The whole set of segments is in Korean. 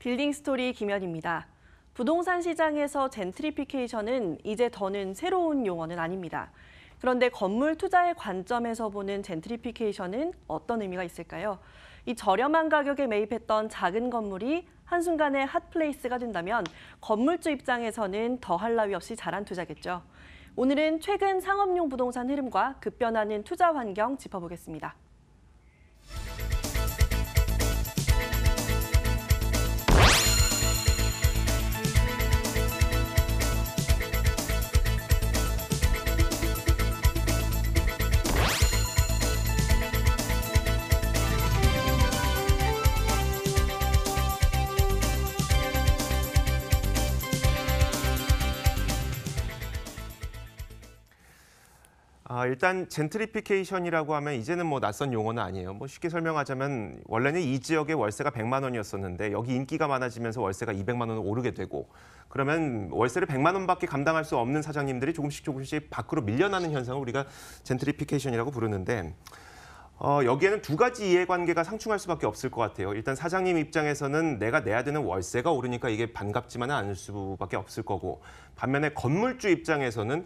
빌딩 스토리 김연입니다. 부동산 시장에서 젠트리피케이션은 이제 더는 새로운 용어는 아닙니다. 그런데 건물 투자의 관점에서 보는 젠트리피케이션은 어떤 의미가 있을까요? 이 저렴한 가격에 매입했던 작은 건물이 한순간에 핫플레이스가 된다면 건물주 입장에서는 더할 나위 없이 잘한 투자겠죠. 오늘은 최근 상업용 부동산 흐름과 급변하는 투자 환경 짚어보겠습니다. 일단 젠트리피케이션이라고 하면 이제는 낯선 용어는 아니에요. 쉽게 설명하자면 원래는 이 지역의 월세가 100만 원이었었는데 여기 인기가 많아지면서 월세가 200만 원으로 오르게 되고 그러면 월세를 100만 원밖에 감당할 수 없는 사장님들이 조금씩 밖으로 밀려나는 현상을 우리가 젠트리피케이션이라고 부르는데 여기에는 두 가지 이해관계가 상충할 수밖에 없을 것 같아요. 일단 사장님 입장에서는 내가 내야 되는 월세가 오르니까 이게 반갑지만은 않을 수밖에 없을 거고 반면에 건물주 입장에서는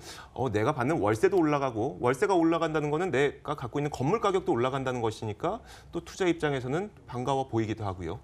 내가 받는 월세도 올라가고 월세가 올라간다는 거는 내가 갖고 있는 건물 가격도 올라간다는 것이니까 또 투자 입장에서는 반가워 보이기도 하고요.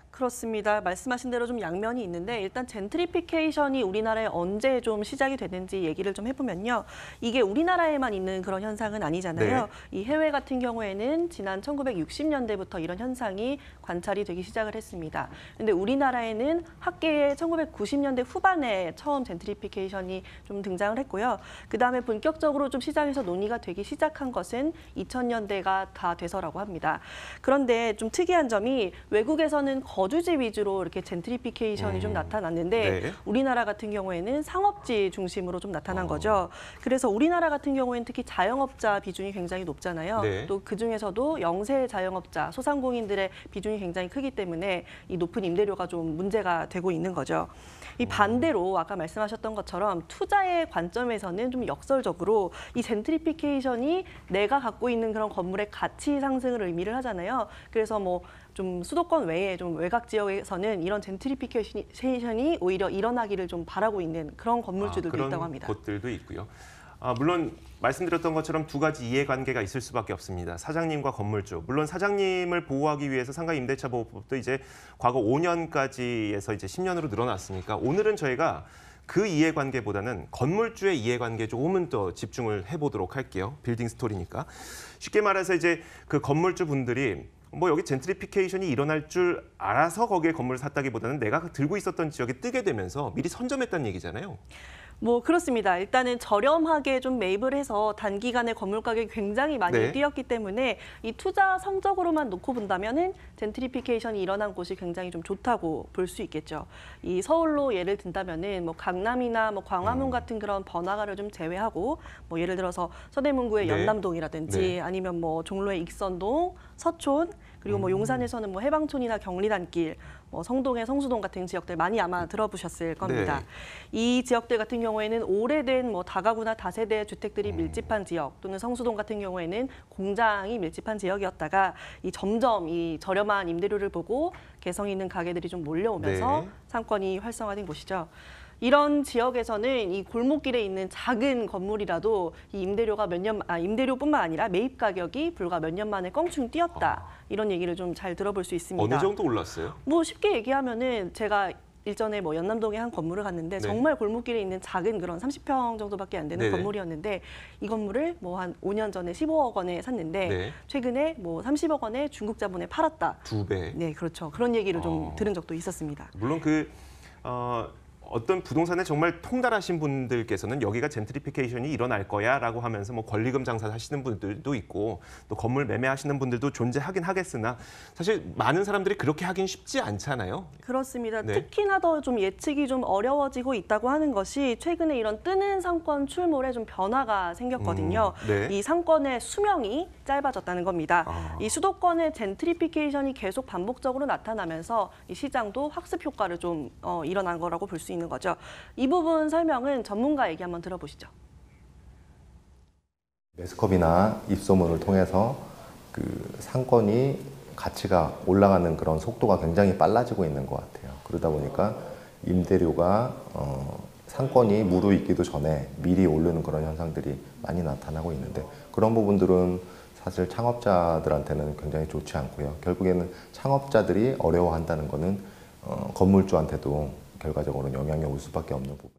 그렇습니다. 말씀하신 대로 좀 양면이 있는데 일단 젠트리피케이션이 우리나라에 언제 좀 시작이 됐는지 얘기를 좀 해보면요. 이게 우리나라에만 있는 그런 현상은 아니잖아요. 네. 이 해외 같은 경우에는 지난 1960년대부터 이런 현상이 관찰이 되기 시작을 했습니다. 근데 우리나라에는 학계에 1990년대 후반에 처음 젠트리피케이션이 좀 등장을 했고요. 그다음에 본격적으로 좀 시장에서 논의가 되기 시작한 것은 2000년대가 다 돼서라고 합니다. 그런데 좀 특이한 점이 외국에서는 거주지 위주로 이렇게 젠트리피케이션이 좀 나타났는데 네. 우리나라 같은 경우에는 상업지 중심으로 좀 나타난 거죠. 그래서 우리나라 같은 경우에는 특히 자영업자 비중이 굉장히 높잖아요. 네. 또 그중에서도 영세 자영업자, 소상공인들의 비중이 굉장히 크기 때문에 이 높은 임대료가 좀 문제가 되고 있는 거죠. 이 반대로 아까 말씀하셨던 것처럼 투자의 관점에서는 좀 역설적으로 이 젠트리피케이션이 내가 갖고 있는 그런 건물의 가치 상승을 의미를 하잖아요. 그래서 좀 수도권 외에 좀 외곽 지역에서는 이런 젠트리피케이션이 오히려 일어나기를 좀 바라고 있는 그런 건물주들도 있다고 합니다. 그런 곳들도 있고요. 물론 말씀드렸던 것처럼 두 가지 이해관계가 있을 수밖에 없습니다. 사장님과 건물주. 물론 사장님을 보호하기 위해서 상가임대차보호법도 이제 과거 5년까지에서 이제 10년으로 늘어났으니까 오늘은 저희가 그 이해관계보다는 건물주의 이해관계에 조금은 더 집중을 해보도록 할게요. 빌딩 스토리니까. 쉽게 말해서 이제 그 건물주 분들이 여기 젠트리피케이션이 일어날 줄 알아서 거기에 건물을 샀다기보다는 내가 들고 있었던 지역에 뜨게 되면서 미리 선점했다는 얘기잖아요. 그렇습니다. 일단은 저렴하게 좀 매입을 해서 단기간에 건물 가격이 굉장히 많이 네. 뛰었기 때문에 이 투자 성적으로만 놓고 본다면은 젠트리피케이션이 일어난 곳이 굉장히 좀 좋다고 볼 수 있겠죠. 이 서울로 예를 든다면은 강남이나 광화문 같은 그런 번화가를 좀 제외하고 예를 들어서 서대문구의 네. 연남동이라든지 네. 아니면 종로의 익선동, 서촌 그리고 용산에서는 해방촌이나 경리단길, 성동의 성수동 같은 지역들 많이 아마 들어보셨을 겁니다. 네. 이 지역들 같은 경우에는 오래된 다가구나 다세대 주택들이 밀집한 지역 또는 성수동 같은 경우에는 공장이 밀집한 지역이었다가 점점 이 저렴한 임대료를 보고 개성 있는 가게들이 좀 몰려오면서 네. 상권이 활성화된 곳이죠. 이런 지역에서는 이 골목길에 있는 작은 건물이라도 이 임대료뿐만 아니라 매입 가격이 불과 몇 년 만에 껑충 뛰었다. 이런 얘기를 좀 잘 들어볼 수 있습니다. 어느 정도 올랐어요? 쉽게 얘기하면은 제가 일전에 연남동에 한 건물을 갔는데 네. 정말 골목길에 있는 작은 그런 30평 정도밖에 안 되는 네네. 건물이었는데 이 건물을 한 5년 전에 15억 원에 샀는데 네. 최근에 30억 원에 중국 자본에 팔았다. 2배. 네, 그렇죠. 그런 얘기를 좀 들은 적도 있었습니다. 물론 어떤 부동산에 정말 통달하신 분들께서는 여기가 젠트리피케이션이 일어날 거야라고 하면서 권리금 장사 하시는 분들도 있고 또 건물 매매하시는 분들도 존재하긴 하겠으나 사실 많은 사람들이 그렇게 하긴 쉽지 않잖아요. 그렇습니다. 네. 특히나 더 좀 예측이 좀 어려워지고 있다고 하는 것이 최근에 이런 뜨는 상권 출몰에 좀 변화가 생겼거든요. 네. 이 상권의 수명이 짧아졌다는 겁니다. 이 수도권의 젠트리피케이션이 계속 반복적으로 나타나면서 이 시장도 학습 효과를 좀 일어난 거라고 볼 수 있는 거죠. 이 부분 설명은 전문가 얘기 한번 들어보시죠. 매스컴이나 입소문을 통해서 그 상권이 가치가 올라가는 그런 속도가 굉장히 빨라지고 있는 것 같아요. 그러다 보니까 임대료가 상권이 무르익기도 전에 미리 오르는 그런 현상들이 많이 나타나고 있는데, 그런 부분들은 사실 창업자들한테는 굉장히 좋지 않고요. 결국에는 창업자들이 어려워한다는 거는 건물주한테도 결과적으로 영향이 올 수밖에 없는 부분.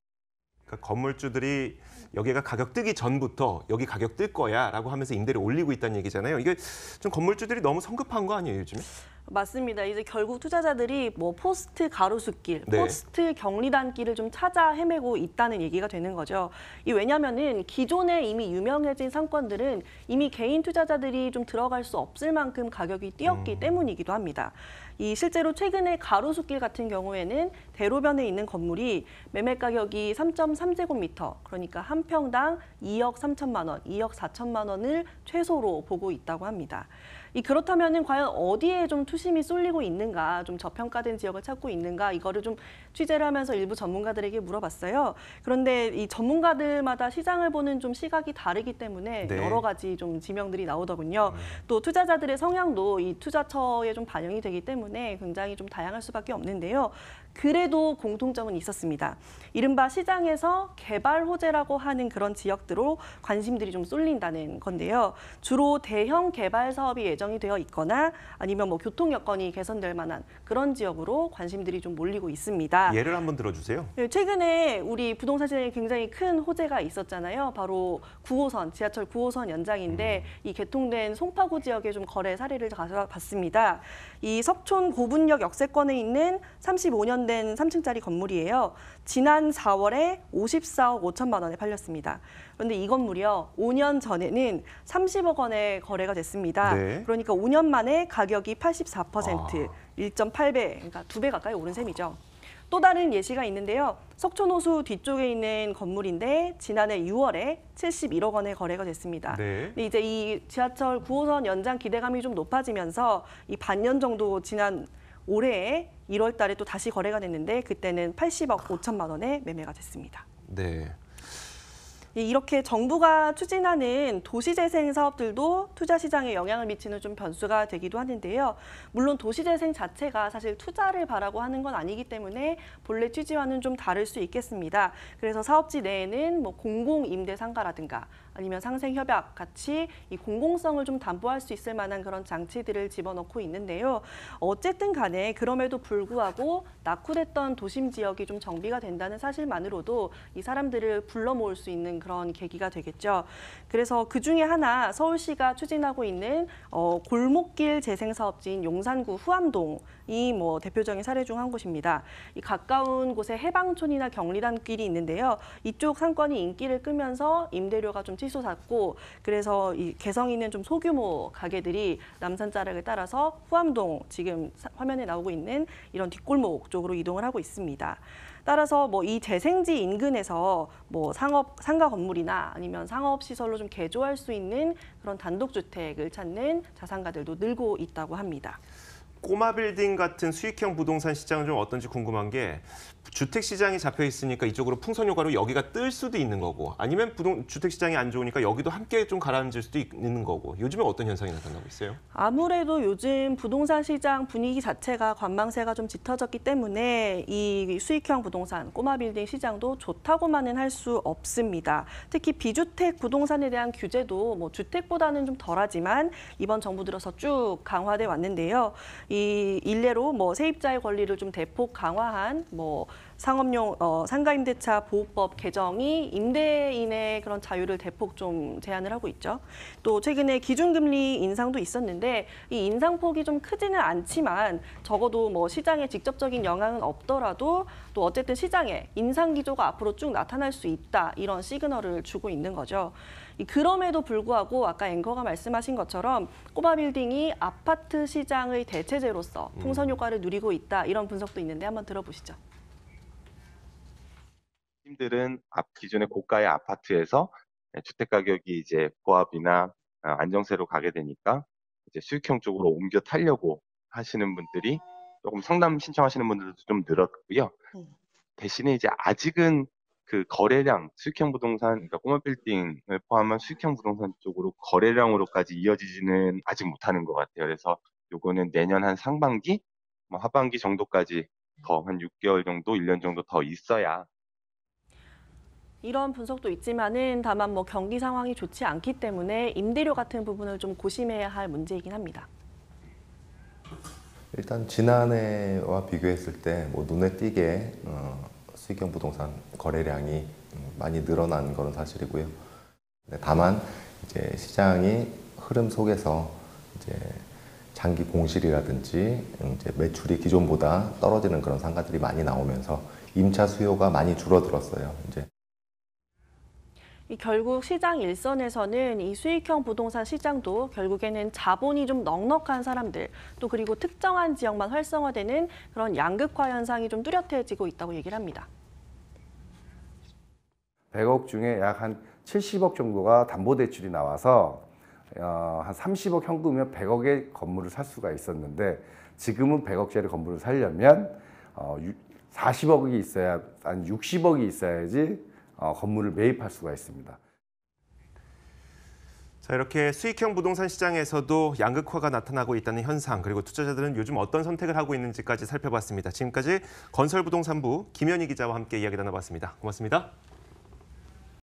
그러니까 건물주들이 여기가 가격 뜨기 전부터 여기 가격 뜰 거야라고 하면서 임대료 올리고 있다는 얘기잖아요. 이게 좀 건물주들이 너무 성급한 거 아니에요, 요즘에? 맞습니다. 이제 결국 투자자들이 뭐 포스트 가로수길, 네. 포스트 경리단길을 좀 찾아 헤매고 있다는 얘기가 되는 거죠. 이 왜냐면은 기존에 이미 유명해진 상권들은 이미 개인 투자자들이 좀 들어갈 수 없을 만큼 가격이 뛰었기 때문이기도 합니다. 이 실제로 최근에 가로수길 같은 경우에는 대로변에 있는 건물이 매매 가격이 3.3제곱미터, 그러니까 한 평당 2억 3천만 원, 2억 4천만 원을 최소로 보고 있다고 합니다. 그렇다면은 과연 어디에 좀 투심이 쏠리고 있는가, 좀 저평가된 지역을 찾고 있는가, 이거를 좀 취재를 하면서 일부 전문가들에게 물어봤어요. 그런데 이 전문가들마다 시장을 보는 좀 시각이 다르기 때문에 네. 여러 가지 좀 지명들이 나오더군요. 또 투자자들의 성향도 이 투자처에 좀 반영이 되기 때문에 굉장히 좀 다양할 수밖에 없는데요. 그래도 공통점은 있었습니다. 이른바 시장에서 개발 호재라고 하는 그런 지역들로 관심들이 좀 쏠린다는 건데요. 주로 대형 개발 사업이 예정이 되어 있거나 아니면 뭐 교통 여건이 개선될 만한 그런 지역으로 관심들이 좀 몰리고 있습니다. 예를 한번 들어주세요. 네, 최근에 우리 부동산 시장에 굉장히 큰 호재가 있었잖아요. 바로 9호선, 지하철 9호선 연장인데 이 개통된 송파구 지역의 좀 거래 사례를 가져봤습니다. 이 석촌 고분역 역세권에 있는 35년 된 3층짜리 건물이에요. 지난 4월에 54억 5천만 원에 팔렸습니다. 그런데 이 건물이요, 5년 전에는 30억 원에 거래가 됐습니다. 네. 그러니까 5년 만에 가격이 84%, 1.8배, 그러니까 2배 가까이 오른 셈이죠. 또 다른 예시가 있는데요. 석촌호수 뒤쪽에 있는 건물인데 지난해 6월에 71억 원에 거래가 됐습니다. 네. 근데 이제 이 지하철 9호선 연장 기대감이 좀 높아지면서 이 반년 정도 지난 올해 1월 달에 또 다시 거래가 됐는데 그때는 80억 5천만 원에 매매가 됐습니다. 네. 이렇게 정부가 추진하는 도시재생 사업들도 투자 시장에 영향을 미치는 좀 변수가 되기도 하는데요. 물론 도시재생 자체가 사실 투자를 바라고 하는 건 아니기 때문에 본래 취지와는 좀 다를 수 있겠습니다. 그래서 사업지 내에는 뭐 공공임대상가라든가 아니면 상생협약 같이 이 공공성을 좀 담보할 수 있을 만한 그런 장치들을 집어넣고 있는데요. 어쨌든 간에 그럼에도 불구하고 낙후됐던 도심 지역이 좀 정비가 된다는 사실만으로도 이 사람들을 불러 모을 수 있는 그런 계기가 되겠죠. 그래서 그중에 하나 서울시가 추진하고 있는 골목길 재생 사업지인 용산구 후암동이 뭐 대표적인 사례 중 한 곳입니다. 이 가까운 곳에 해방촌이나 경리단길이 있는데요. 이쪽 상권이 인기를 끄면서 임대료가 좀 치솟았고, 그래서 이 개성 있는 좀 소규모 가게들이 남산자락을 따라서 후암동, 지금 화면에 나오고 있는 이런 뒷골목 쪽으로 이동을 하고 있습니다. 따라서 뭐 이 재생지 인근에서 뭐 상가 건물이나 아니면 상업 시설로 좀 개조할 수 있는 그런 단독주택을 찾는 자산가들도 늘고 있다고 합니다. 꼬마 빌딩 같은 수익형 부동산 시장은 좀 어떤지 궁금한 게, 주택 시장이 잡혀 있으니까 이쪽으로 풍선 효과로 여기가 뜰 수도 있는 거고, 아니면 주택 시장이 안 좋으니까 여기도 함께 좀 가라앉을 수도 있는 거고, 요즘에 어떤 현상이 나타나고 있어요? 아무래도 요즘 부동산 시장 분위기 자체가 관망세가 좀 짙어졌기 때문에 이 수익형 부동산, 꼬마 빌딩 시장도 좋다고만은 할 수 없습니다. 특히 비주택 부동산에 대한 규제도 뭐 주택보다는 좀 덜하지만 이번 정부 들어서 쭉 강화돼 왔는데요. 이 일례로 뭐 세입자의 권리를 좀 대폭 강화한 뭐 상업용 상가임대차 보호법 개정이 임대인의 그런 자유를 대폭 좀 제한을 하고 있죠. 또 최근에 기준금리 인상도 있었는데 이 인상폭이 좀 크지는 않지만 적어도 뭐 시장에 직접적인 영향은 없더라도 또 어쨌든 시장에 인상 기조가 앞으로 쭉 나타날 수 있다, 이런 시그널을 주고 있는 거죠. 그럼에도 불구하고 아까 앵커가 말씀하신 것처럼 꼬마 빌딩이 아파트 시장의 대체제로서 풍선 효과를 누리고 있다, 이런 분석도 있는데 한번 들어보시죠. 팀들은 기존의 고가의 아파트에서 주택 가격이 이제 고압이나 안정세로 가게 되니까 이제 수익형 쪽으로 옮겨 타려고 하시는 분들이 조금 상담 신청하시는 분들도 좀 늘었고요. 대신에 이제 아직은 그 거래량, 수익형 부동산, 그러니까 꼬마 빌딩을 포함한 수익형 부동산 쪽으로 거래량으로까지 이어지지는 아직 못하는 것 같아요. 그래서 요거는 내년 한 상반기, 뭐 하반기 정도까지 더 한 6개월 정도, 1년 정도 더 있어야 이런 분석도 있지만은 다만 뭐 경기 상황이 좋지 않기 때문에 임대료 같은 부분을 좀 고심해야 할 문제이긴 합니다. 일단 지난해와 비교했을 때 뭐 눈에 띄게 수익형 부동산 거래량이 많이 늘어난 것은 사실이고요. 다만 이제 시장이 흐름 속에서 이제 장기 공실이라든지 이제 매출이 기존보다 떨어지는 그런 상가들이 많이 나오면서 임차 수요가 많이 줄어들었어요. 이제 결국 시장 일선에서는 이 수익형 부동산 시장도 결국에는 자본이 좀 넉넉한 사람들, 또 그리고 특정한 지역만 활성화되는 그런 양극화 현상이 좀 뚜렷해지고 있다고 얘기를 합니다. 100억 중에 약 한 70억 정도가 담보대출이 나와서 한 30억 현금이면 100억의 건물을 살 수가 있었는데 지금은 100억짜리 건물을 살려면 40억이 있어야, 한 60억이 있어야지 건물을 매입할 수가 있습니다. 자, 이렇게 수익형 부동산 시장에서도 양극화가 나타나고 있다는 현상, 그리고 투자자들은 요즘 어떤 선택을 하고 있는지까지 살펴봤습니다. 지금까지 건설부동산부 김현희 기자와 함께 이야기 나눠봤습니다. 고맙습니다.